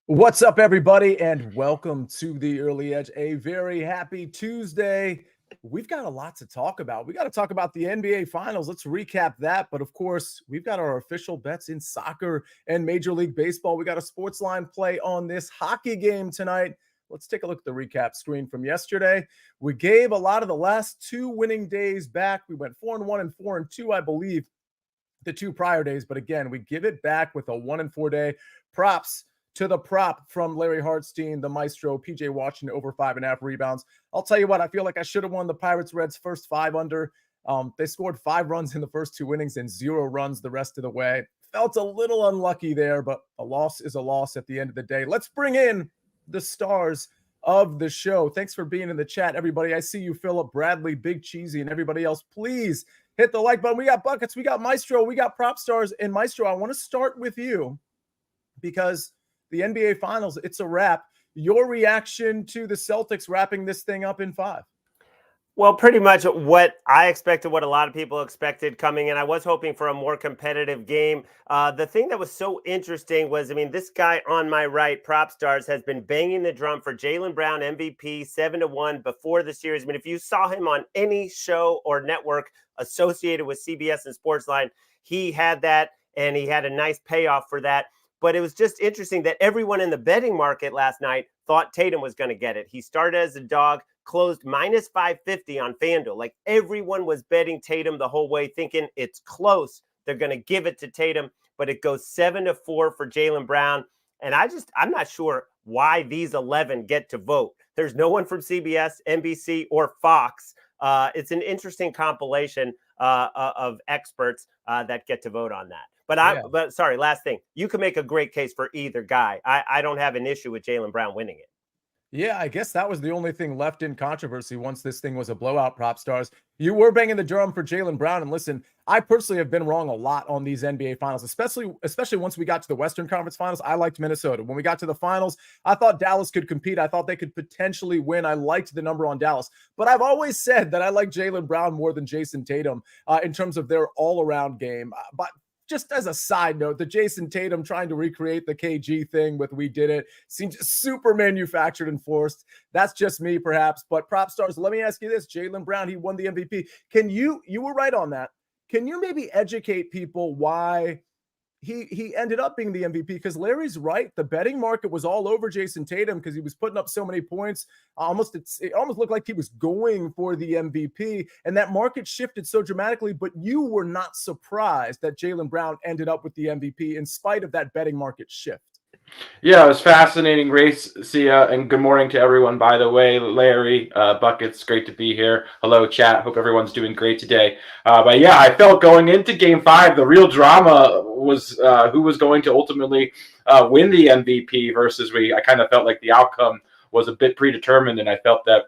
What's up, everybody, and welcome to the Early Edge. A very happy Tuesday. We've got a lot to talk about. We got to talk about the NBA Finals. Let's recap that. But of course, we've got our official bets in soccer and Major League Baseball. We got a SportsLine play on this hockey game tonight. Let's take a look at the recap screen from yesterday. We gave a lot of the last two winning days back. We went 4-1 and 4-2, I believe, the two prior days. But again, we give it back with a 1-4 day. Props to the prop from Larry Hartstein, the maestro, PJ Washington over 5.5 rebounds. I'll tell you what, I feel like I should have won the Pirates-Reds first 5 under. They scored 5 runs in the first 2 innings and 0 runs the rest of the way. Felt a little unlucky there, but a loss is a loss at the end of the day. Let's bring in the stars of the show. Thanks for being in the chat, everybody. I see you, Philip, Bradley, Big Cheesy, and everybody else. Please hit the like button. We got Buckets, we got Maestro, we got Propstarz. And Maestro, I want to start with you because the NBA Finals, it's a wrap. Your reaction to the Celtics wrapping this thing up in 5? Well, pretty much what I expected, what a lot of people expected coming in. I was hoping for a more competitive game. The thing that was so interesting was, this guy on my right, Propstarz, has been banging the drum for Jaylen Brown MVP 7-1 before the series. If you saw him on any show or network associated with CBS and SportsLine, he had that, and he had a nice payoff for that. But it was just interesting that everyone in the betting market last night thought Tatum was going to get it. He started as a dog, closed minus 550 on FanDuel. Like, everyone was betting Tatum the whole way, thinking it's close. They're going to give it to Tatum, but it goes 7-4 for Jaylen Brown. And I'm not sure why these 11 get to vote. There's no one from CBS, NBC, or Fox. It's an interesting compilation of experts that get to vote on that. But sorry, last thing. You can make a great case for either guy. I don't have an issue with Jaylen Brown winning it. Yeah, I guess that was the only thing left in controversy once this thing was a blowout, Propstarz. You were banging the drum for Jaylen Brown. And listen, I personally have been wrong a lot on these NBA Finals, especially once we got to the Western Conference Finals. I liked Minnesota. When we got to the Finals, I thought Dallas could compete. I thought they could potentially win. I liked the number on Dallas. But I've always said that I like Jaylen Brown more than Jason Tatum in terms of their all-around game. But just as a side note, the Jason Tatum trying to recreate the KG thing with "we did it" seems super manufactured and forced. That's just me, perhaps. But Propstarz, let me ask you this. Jaylen Brown, he won the MVP. You were right on that. Can you maybe educate people why he ended up being the MVP? Because Larry's right. The betting market was all over Jason Tatum because he was putting up so many points. It almost looked like he was going for the MVP, and that market shifted so dramatically. But you were not surprised that Jaylen Brown ended up with the MVP in spite of that betting market shift. Yeah, it was fascinating race, Sia, and good morning to everyone, by the way. Larry, Buckets, great to be here. Hello, chat. Hope everyone's doing great today. But yeah, I felt going into Game 5, the real drama was who was going to ultimately win the MVP versus I kind of felt like the outcome was a bit predetermined, and I felt that,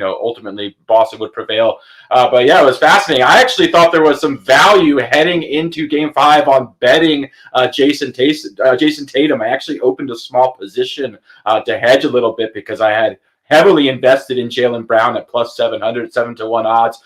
ultimately Boston would prevail. But yeah, it was fascinating. I actually thought there was some value heading into Game 5 on betting Jason Tatum. I actually opened a small position to hedge a little bit because I had heavily invested in Jaylen Brown at plus 700, 7-1 odds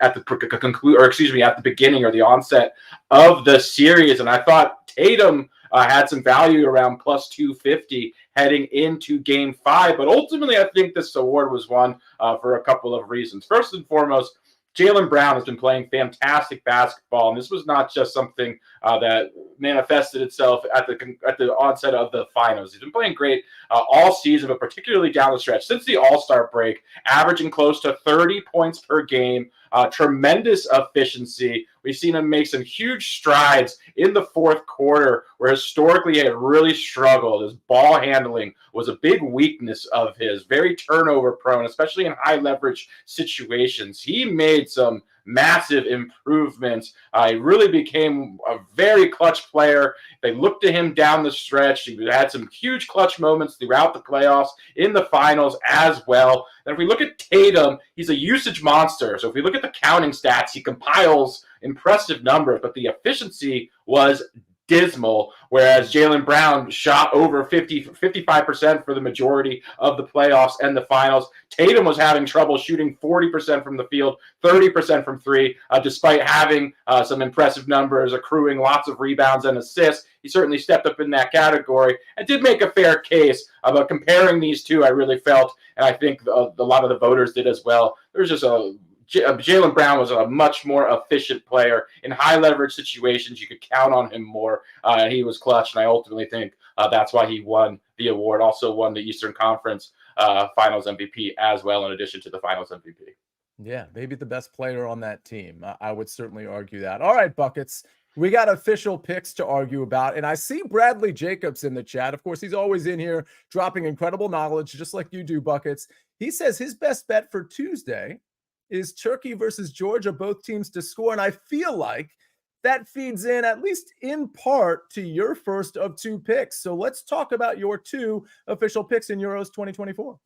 at the beginning or the onset of the series, and I thought Tatum had some value around plus 250 heading into Game 5. But ultimately, I think this award was won for a couple of reasons. First and foremost, Jaylen Brown has been playing fantastic basketball, and this was not just something that manifested itself at the onset of the finals. He's been playing great all season, but particularly down the stretch since the All-Star break, averaging close to 30 points per game, tremendous efficiency. We've seen him make some huge strides in the fourth quarter, where historically he had really struggled. His ball handling was a big weakness of his, very turnover prone, especially in high leverage situations. He made some massive improvements. He really became a very clutch player. They looked to him down the stretch. He had some huge clutch moments throughout the playoffs, in the finals as well. And if we look at Tatum, he's a usage monster. So if we look at the counting stats, he compiles impressive numbers, but the efficiency was dismal, whereas Jaylen Brown shot over 55% for the majority of the playoffs and the finals. Tatum was having trouble shooting 40% from the field, 30% from three, despite having some impressive numbers, accruing lots of rebounds and assists. He certainly stepped up in that category and did make a fair case about comparing these two. I really felt, and I think a lot of the voters did as well. There's just Jaylen Brown was a much more efficient player in high leverage situations. You could count on him more. He was clutch, and I ultimately think that's why he won the award. Also won the Eastern Conference Finals MVP as well, in addition to the Finals MVP. Yeah, maybe the best player on that team. I would certainly argue that. All right, Buckets. We got official picks to argue about, and I see Bradley Jacobs in the chat. Of course, he's always in here dropping incredible knowledge, just like you do, Buckets. He says his best bet for Tuesday is Turkey versus Georgia, both teams to score, and I feel like that feeds in, at least in part, to your first of two picks. So let's talk about your two official picks in Euros 2024.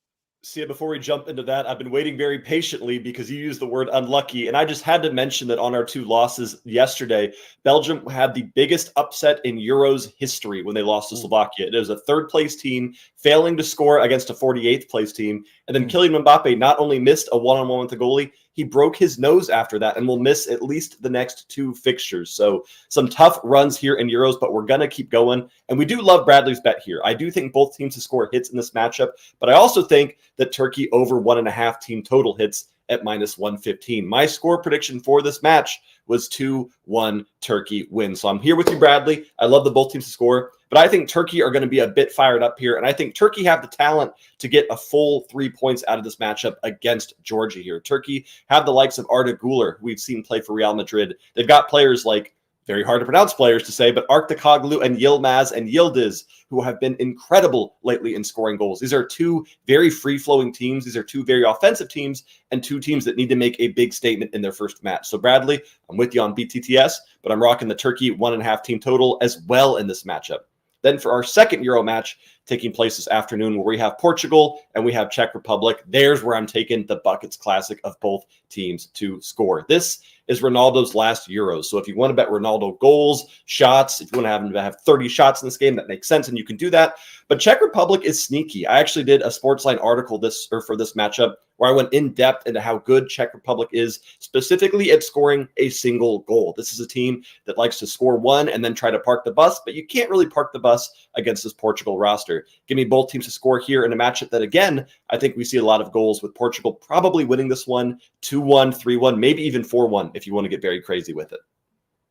Sia, before we jump into that, I've been waiting very patiently because you used the word unlucky. And I just had to mention that on our two losses yesterday, Belgium had the biggest upset in Euros history when they lost to Slovakia. It was a third-place team failing to score against a 48th-place team. And then Kylian Mbappe not only missed a one-on-one with the goalie, he broke his nose after that and will miss at least the next two fixtures. So some tough runs here in Euros, but we're going to keep going. And we do love Bradley's bet here. I do think both teams to score hits in this matchup, but I also think that Turkey over 1.5 team total hits at -115. My score prediction for this match was 2-1 Turkey win. So I'm here with you, Bradley. I love the both teams to score, but I think Turkey are going to be a bit fired up here. And I think Turkey have the talent to get a full 3 points out of this matchup against Georgia here. Turkey have the likes of Arda Güler, who we've seen play for Real Madrid. They've got players like, very hard to pronounce players to say, but Arktagoglu and Yilmaz and Yildiz, who have been incredible lately in scoring goals. These are two very free-flowing teams. These are two very offensive teams and two teams that need to make a big statement in their first match. So Bradley, I'm with you on BTTS, but I'm rocking the Turkey 1.5 team total as well in this matchup. Then for our second Euro match taking place this afternoon, where we have Portugal and we have Czech Republic, there's where I'm taking the Buckets classic of both teams to score. This is Ronaldo's last Euros. So if you want to bet Ronaldo goals, shots, if you want to have him to have 30 shots in this game, that makes sense, and you can do that. But Czech Republic is sneaky. I actually did a SportsLine article for this matchup where I went in depth into how good Czech Republic is, specifically at scoring a single goal. This is a team that likes to score one and then try to park the bus, but you can't really park the bus against this Portugal roster. Give me both teams to score here in a matchup that, again, I think we see a lot of goals, with Portugal probably winning this one 2-1, 3-1, maybe even 4-1 if you want to get very crazy with it.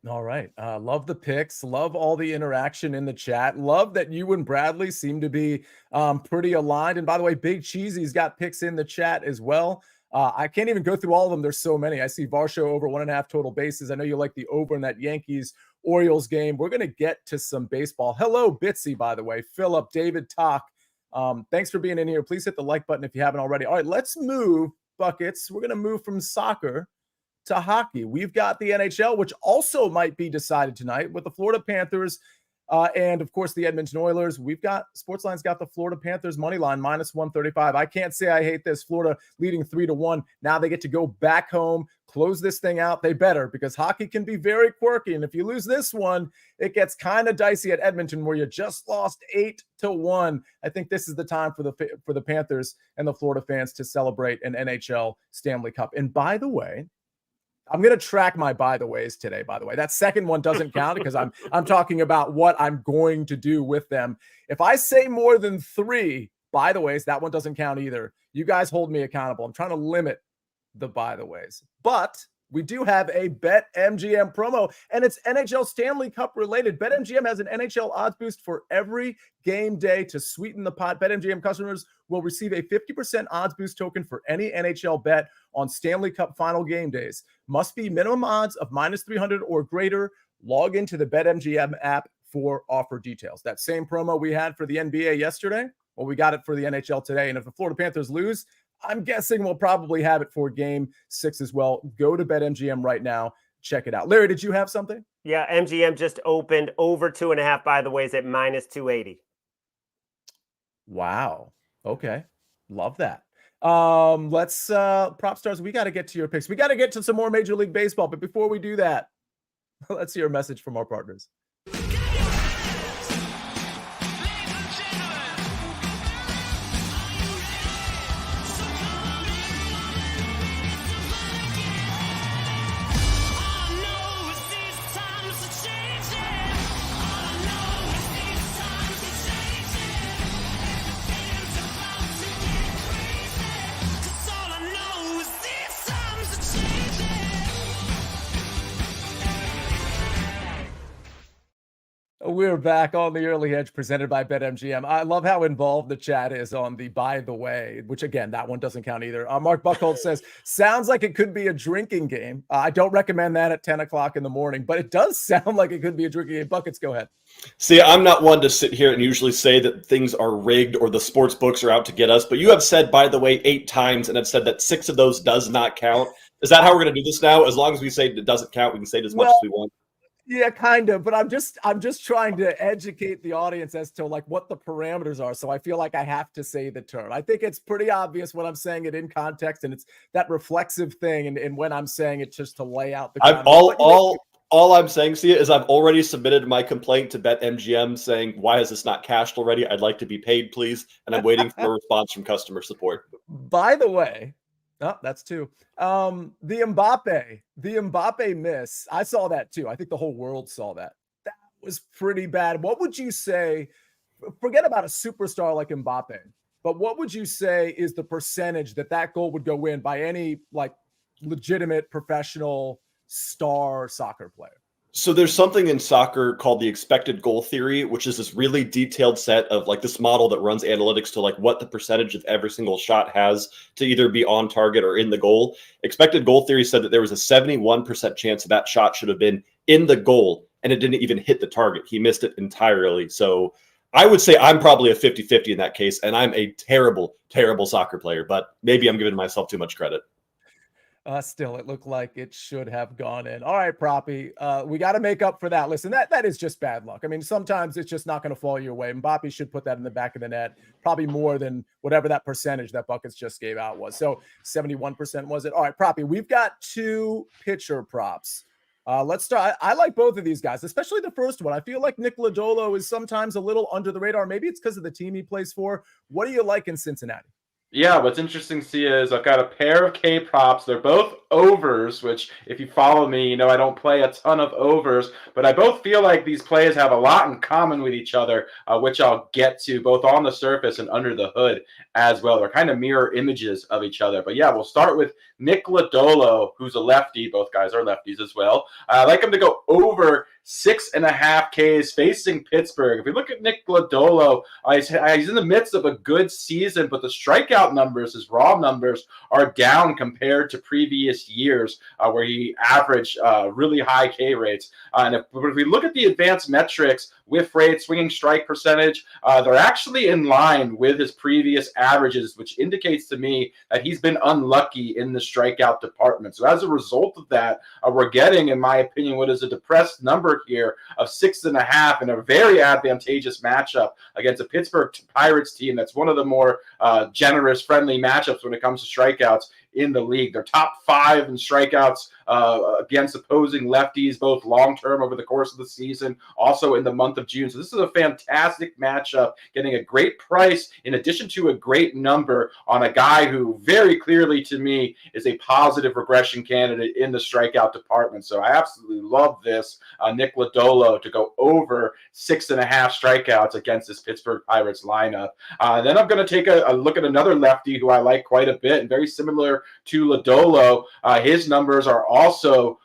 All right. Love the picks. Love all the interaction in the chat. Love that you and Bradley seem to be pretty aligned. And by the way, Big Cheesy's got picks in the chat as well. I can't even go through all of them. There's so many. I see Varsho over 1.5 total bases. I know you like the over in that Yankees-Orioles game. We're going to get to some baseball. Hello, Bitsy, by the way. Philip, David, Talk. Thanks for being in here. Please hit the like button if you haven't already. All right, let's move, Buckets. We're going to move from soccer to hockey. We've got the NHL, which also might be decided tonight with the Florida Panthers and, of course, the Edmonton Oilers. We've got SportsLine's got the Florida Panthers money line -135. I can't say I hate this. Florida leading 3-1. Now they get to go back home, close this thing out. They better, because hockey can be very quirky. And if you lose this one, it gets kind of dicey at Edmonton, where you just lost 8-1. I think this is the time for the Panthers and the Florida fans to celebrate an NHL Stanley Cup. And by the way, I'm going to track my by the ways today, by the way. That second one doesn't count because I'm talking about what I'm going to do with them. If I say more than 3 by the ways, that one doesn't count either. You guys hold me accountable. I'm trying to limit the by the ways. But we do have a BetMGM promo, and it's NHL Stanley Cup related. BetMGM has an NHL odds boost for every game day to sweeten the pot. BetMGM customers will receive a 50% odds boost token for any NHL bet on Stanley Cup final game days. Must be minimum odds of -300 or greater. Log into the BetMGM app for offer details. That same promo we had for the NBA yesterday, well, we got it for the NHL today. And if the Florida Panthers lose, I'm guessing we'll probably have it for Game 6 as well. Go to BetMGM right now. Check it out. Larry, did you have something? Yeah, MGM just opened over 2.5, by the way, is at -280. Wow. Okay. Love that. Let's Propstarz, we got to get to your picks. We got to get to some more Major League Baseball. But before we do that, let's hear a message from our partners. we're back on the Early Edge presented by BetMGM. I love how involved the chat is on the by the way, which again, that one doesn't count either. Mark Buckhold says, sounds like it could be a drinking game. I don't recommend that at 10 o'clock in the morning, but it does sound like it could be a drinking game. Buckets, go ahead. See, I'm not one to sit here and usually say that things are rigged or the sports books are out to get us, but you have said, by the way, 8 times and have said that 6 of those does not count. Is that how we're going to do this now? As long as we say it doesn't count, we can say it as much as we want. Yeah, kind of, but I'm just trying to educate the audience as to like what the parameters are. So I feel like I have to say the term. I think it's pretty obvious when I'm saying it in context, and it's that reflexive thing. And when I'm saying it, just to lay out the. All I'm saying, Sia, is I've already submitted my complaint to BetMGM saying, why is this not cashed already? I'd like to be paid, please. And I'm waiting for a response from customer support. By the way. Oh, that's 2. The Mbappe miss. I saw that too. I think the whole world saw that. That was pretty bad. What would you say? Forget about a superstar like Mbappe, but what would you say is the percentage that goal would go in by any like legitimate professional star soccer player? So there's something in soccer called the expected goal theory, which is this really detailed set of like this model that runs analytics to like what the percentage of every single shot has to either be on target or in the goal. Expected goal theory said that there was a 71% chance that shot should have been in the goal and it didn't even hit the target. He missed it entirely. So I would say I'm probably a 50-50 in that case, and I'm a terrible, terrible soccer player, but maybe I'm giving myself too much credit. Still, it looked like it should have gone in. All right, Proppy, we got to make up for that. Listen, that is just bad luck. I mean, sometimes it's just not going to fall your way. Mbappe should put that in the back of the net, probably more than whatever that percentage that Buckets just gave out was. So 71% was it? All right, Proppy, we've got 2 pitcher props. Let's start. I like both of these guys, especially the first one. I feel like Nick Lodolo is sometimes a little under the radar. Maybe it's because of the team he plays for. What do you like in Cincinnati? Yeah, what's interesting, Sia, is I've got a pair of K props. They're both overs, which if you follow me, you know I don't play a ton of overs, but I both feel like these plays have a lot in common with each other, which I'll get to both on the surface and under the hood as well. They're kind of mirror images of each other. But yeah, we'll start with Nick Lodolo, who's a lefty. Both guys are lefties as well. I like him to go over 6.5 Ks facing Pittsburgh. If we look at Nick Lodolo, he's in the midst of a good season, but the strikeout numbers, his raw numbers, are down compared to previous years where he averaged really high K rates. And if we look at the advanced metrics, whiff rate, swinging strike percentage, they're actually in line with his previous averages, which indicates to me that he's been unlucky in the strikeout department. So as a result of that, we're getting, in my opinion, what is a depressed number here of 6.5 in a very advantageous matchup against a Pittsburgh Pirates team that's one of the more generous, friendly matchups when it comes to strikeouts in the league. They're top 5 in strikeouts against opposing lefties, both long-term over the course of the season, also in the month of June. So this is a fantastic matchup, getting a great price in addition to a great number on a guy who very clearly, to me, is a positive regression candidate in the strikeout department. So I absolutely love this Nick Lodolo to go over 6.5 strikeouts against this Pittsburgh Pirates lineup. Then I'm going to take a look at another lefty who I like quite a bit, and very similar to Lodolo. His numbers are also,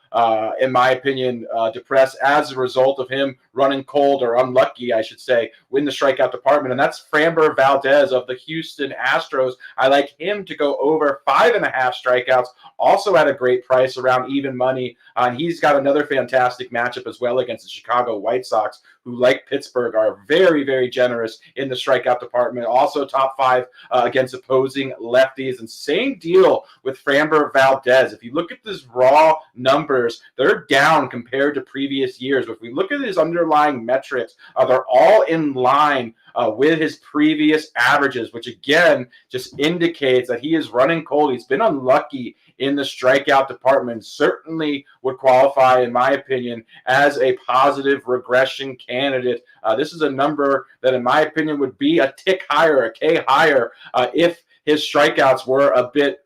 in my opinion, depressed as a result of him running cold, or unlucky, I should say, in the strikeout department. And that's Framber Valdez of the Houston Astros. I like him to go over 5.5 strikeouts, also at a great price, around even money. And he's got another fantastic matchup as well against the Chicago White Sox, who, like Pittsburgh, are very, very generous in the strikeout department. Also top 5 against opposing lefties. And same deal with Framber Valdez. If you look at his raw numbers, they're down compared to previous years. But if we look at his underlying metrics, they're all in line with his previous averages, which again just indicates that he is running cold. He's been unlucky in the strikeout department. Certainly would qualify, in my opinion, as a positive regression candidate. This is a number that, in my opinion, would be a tick higher, a K higher, if his strikeouts were a bit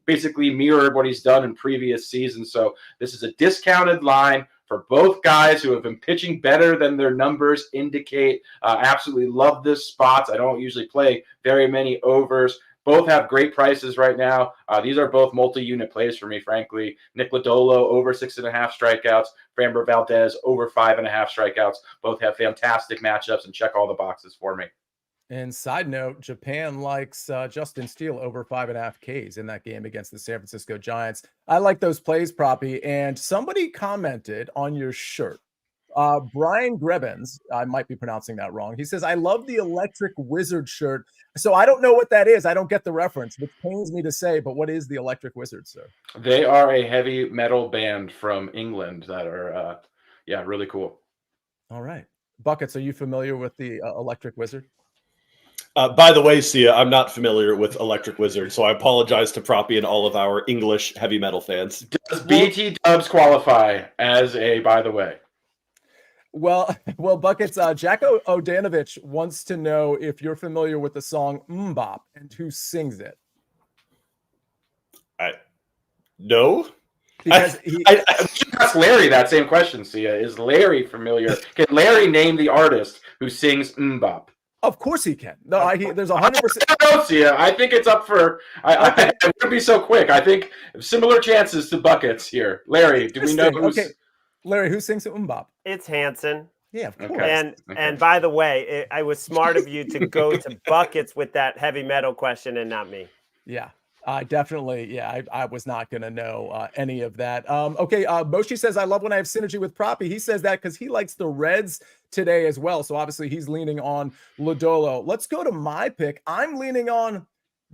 basically mirrored what he's done in previous seasons. So this is a discounted line for both guys who have been pitching better than their numbers indicate. Absolutely love this spot. I don't usually play very many overs. Both have great prices right now. These are both multi-unit plays for me, frankly. Nick Lodolo over 6.5 strikeouts. Framber Valdez over 5.5 strikeouts. Both have fantastic matchups and check all the boxes for me. And side note, Japan likes Justin Steele over 5.5 Ks in that game against the San Francisco Giants. I like those plays, Proppy. And somebody commented on your shirt. Brian Grebbins, I might be pronouncing that wrong. He says, I love the Electric Wizard shirt. So I don't know what that is. I don't get the reference, which pains me to say, but what is the Electric Wizard, sir? They are a heavy metal band from England that are, really cool. All right. Buckets, are you familiar with the Electric Wizard? By the way, Sia, I'm not familiar with Electric Wizard, so I apologize to Proppy and all of our English heavy metal fans. Does BT Dubs qualify as a, by the way? Well, Buckets, Jack Odanovich wants to know if you're familiar with the song Mbop and who sings it. No. Because I asked Larry that same question, Sia. Is Larry familiar? Can Larry name the artist who sings Mbop? Of course he can. No, there's 100%. I don't know, Sia. I think it's up for. I wouldn't be so quick. I think similar chances to Buckets here. Larry, do we know who's? Okay, Larry, who sings Mbop? It's Hanson. Yeah, of course. Okay. And by the way, I was smart of you to go to Buckets with that heavy metal question and not me. Yeah. Definitely. Yeah, I was not going to know any of that. Okay. Moshi says, I love when I have synergy with Proppy. He says that because he likes the Reds today as well. So obviously he's leaning on Lodolo. Let's go to my pick. I'm leaning on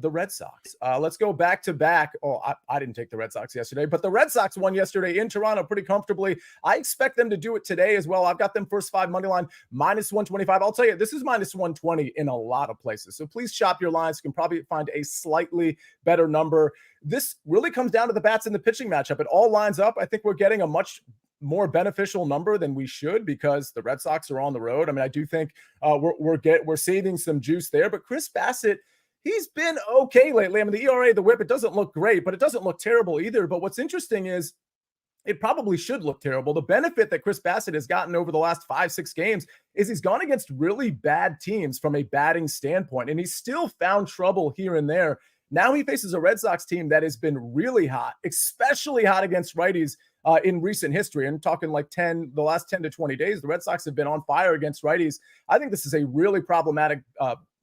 the Red Sox. Let's go back to back. Oh, I didn't take the Red Sox yesterday, but the Red Sox won yesterday in Toronto pretty comfortably. I expect them to do it today as well. I've got them first five money line minus 125. I'll tell you, this is minus 120 in a lot of places. So please shop your lines. You can probably find a slightly better number. This really comes down to the bats and the pitching matchup. It all lines up. I think we're getting a much more beneficial number than we should because the Red Sox are on the road. I mean, I do think we're saving some juice there, but Chris Bassett, he's been okay lately. I mean, the ERA, the whip, it doesn't look great, but it doesn't look terrible either. But what's interesting is it probably should look terrible. The benefit that Chris Bassett has gotten over the last 5-6 games is he's gone against really bad teams from a batting standpoint, and he's still found trouble here and there. Now he faces a Red Sox team that has been really hot, especially hot against righties in recent history. I'm talking like the last 10 to 20 days. The Red Sox have been on fire against righties. I think this is a really problematic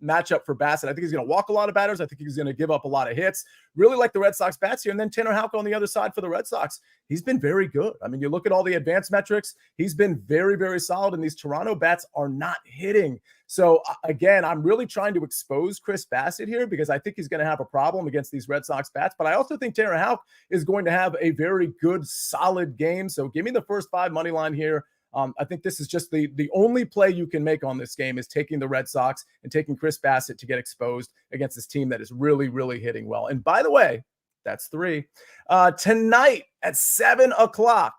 matchup for Bassett. I think he's going to walk a lot of batters. I think he's going to give up a lot of hits. Really like the Red Sox bats here. And then Tanner Houck on the other side for the Red Sox. He's been very good. I mean, you look at all the advanced metrics, he's been very, very solid, and these Toronto bats are not hitting. So again, I'm really trying to expose Chris Bassett here because I think he's going to have a problem against these Red Sox bats. But I also think Tanner Houck is going to have a very good, solid game. So give me the first five money line here. I think this is just the only play you can make on this game is taking the Red Sox and taking Chris Bassett to get exposed against this team that is really, really hitting well. And by the way, that's 3. Tonight at 7 o'clock,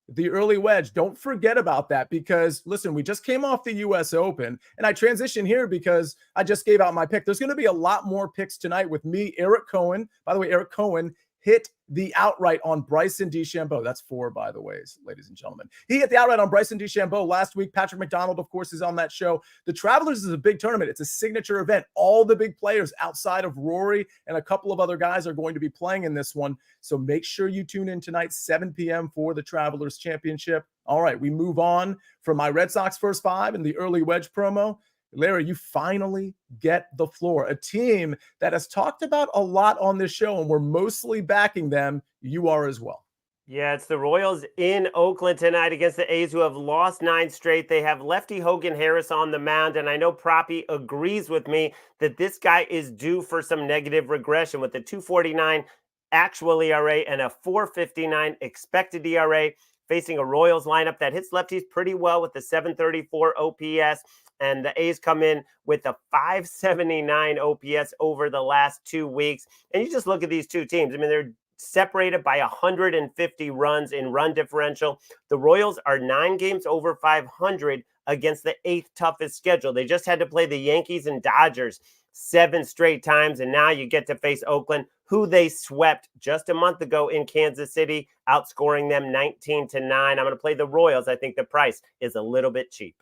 the early wedge. Don't forget about that because, listen, we just came off the U.S. Open, and I transition here because I just gave out my pick. There's going to be a lot more picks tonight with me, Eric Cohen. By the way, Eric Cohen hit the outright on Bryson DeChambeau. That's 4, by the way, ladies and gentlemen. He hit the outright on Bryson DeChambeau last week. Patrick McDonald, of course, is on that show. The Travelers is a big tournament. It's a signature event. All the big players outside of Rory and a couple of other guys are going to be playing in this one. So make sure you tune in tonight, 7 p.m. for the Travelers Championship. All right, we move on from my Red Sox first five and the early wedge promo. Larry, you finally get the floor. A team that has talked about a lot on this show, and we're mostly backing them. You are as well. Yeah, it's the Royals in Oakland tonight against the A's, who have lost 9 straight. They have lefty Hogan Harris on the mound, and I know Proppy agrees with me that this guy is due for some negative regression with the 2.49 actual ERA and a 4.59 expected ERA, facing a Royals lineup that hits lefties pretty well with the 734 OPS. And the A's come in with a 579 OPS over the last 2 weeks. And you just look at these two teams. I mean, they're separated by 150 runs in run differential. The Royals are 9 games over 500 against the 8th toughest schedule. They just had to play the Yankees and Dodgers 7 straight times. And now you get to face Oakland, who they swept just a month ago in Kansas City, outscoring them 19-9. I'm going to play the Royals. I think the price is a little bit cheap.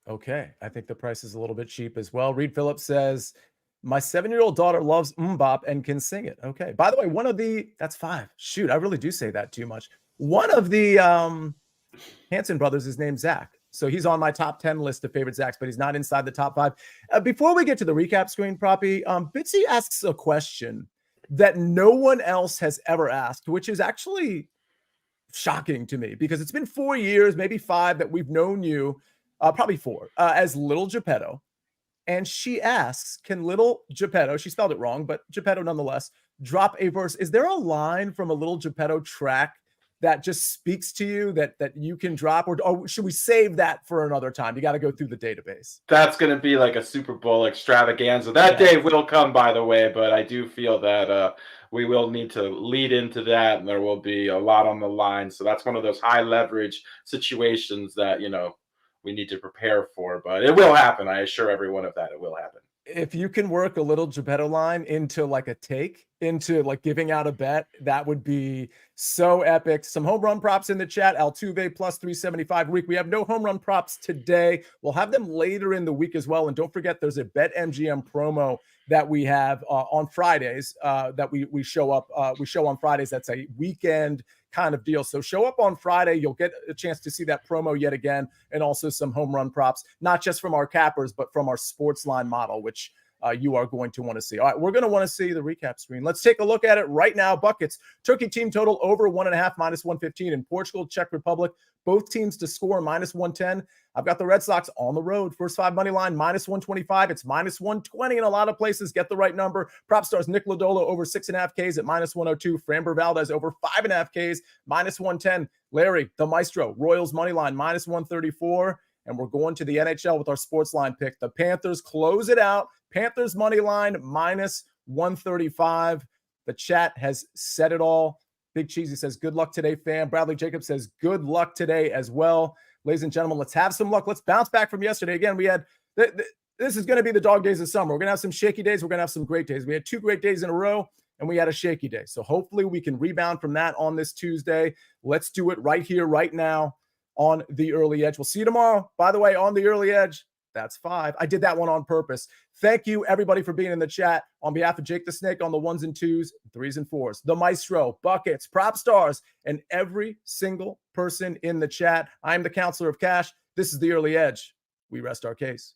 Okay. I think the price is a little bit cheap as well. Reed Phillips says, My 7-year-old daughter loves Mbop and can sing it. Okay. By the way, that's 5. Shoot, I really do say that too much. One of the Hanson brothers is named Zach. So he's on my top 10 list of favorite Zachs, but he's not inside the top 5. Before we get to the recap screen, Proppy, Bitsy asks a question that no one else has ever asked, which is actually shocking to me because it's been 4 years, maybe 5, that we've known you, probably 4, as Little Geppetto. And she asks, can Little Geppetto, she spelled it wrong, but Geppetto nonetheless, drop a verse? Is there a line from a Little Geppetto track that just speaks to you that you can drop, or should we save that for another time? You got to go through the database. That's going to be like a Super Bowl extravaganza. That day will come, by the way, but I do feel that we will need to lead into that, and there will be a lot on the line. So that's one of those high leverage situations that, we need to prepare for, but it will happen. I assure everyone of that. It will happen. If you can work a Little Geppetto line into like a take, into like giving out a bet, that would be so epic. Some home run props in the chat. Altuve plus 375 week. We have no home run props today. We'll have them later in the week as well. And don't forget, there's a BetMGM promo that we have on Fridays that we show up. We show on Fridays. That's a weekend kind of deal. So show up on Friday. You'll get a chance to see that promo yet again, and also some home run props, not just from our cappers, but from our SportsLine model, which you are going to want to see. All right, we're going to want to see the recap screen. Let's take a look at it right now. Buckets, Turkey team total over 1.5, minus 115. In Portugal, Czech Republic, both teams to score minus 110. I've got the Red Sox on the road. First 5 money line, minus 125. It's minus 120 in a lot of places. Get the right number. Propstarz Nick Lodolo over 6.5 Ks at minus 102. Framber Valdez over 5.5 Ks, minus 110. Larry, the Maestro, Royals money line, minus 134. And we're going to the NHL with our SportsLine pick. The Panthers close it out. Panthers money line, minus 135. The chat has said it all. Big Cheesy says, good luck today, fam. Bradley Jacobs says, good luck today as well. Ladies and gentlemen, let's have some luck. Let's bounce back from yesterday. Again, we had this is going to be the dog days of summer. We're going to have some shaky days. We're going to have some great days. We had 2 great days in a row, and we had a shaky day. So hopefully we can rebound from that on this Tuesday. Let's do it right here, right now on The Early Edge. We'll see you tomorrow. By the way, on The Early Edge, that's 5. I did that one on purpose. Thank you, everybody, for being in the chat. On behalf of Jake the Snake on the 1s and 2s, 3s and 4s, the Maestro, Buckets, Propstarz, and every single person in the chat. I am the Counselor of Cash. This is The Early Edge. We rest our case.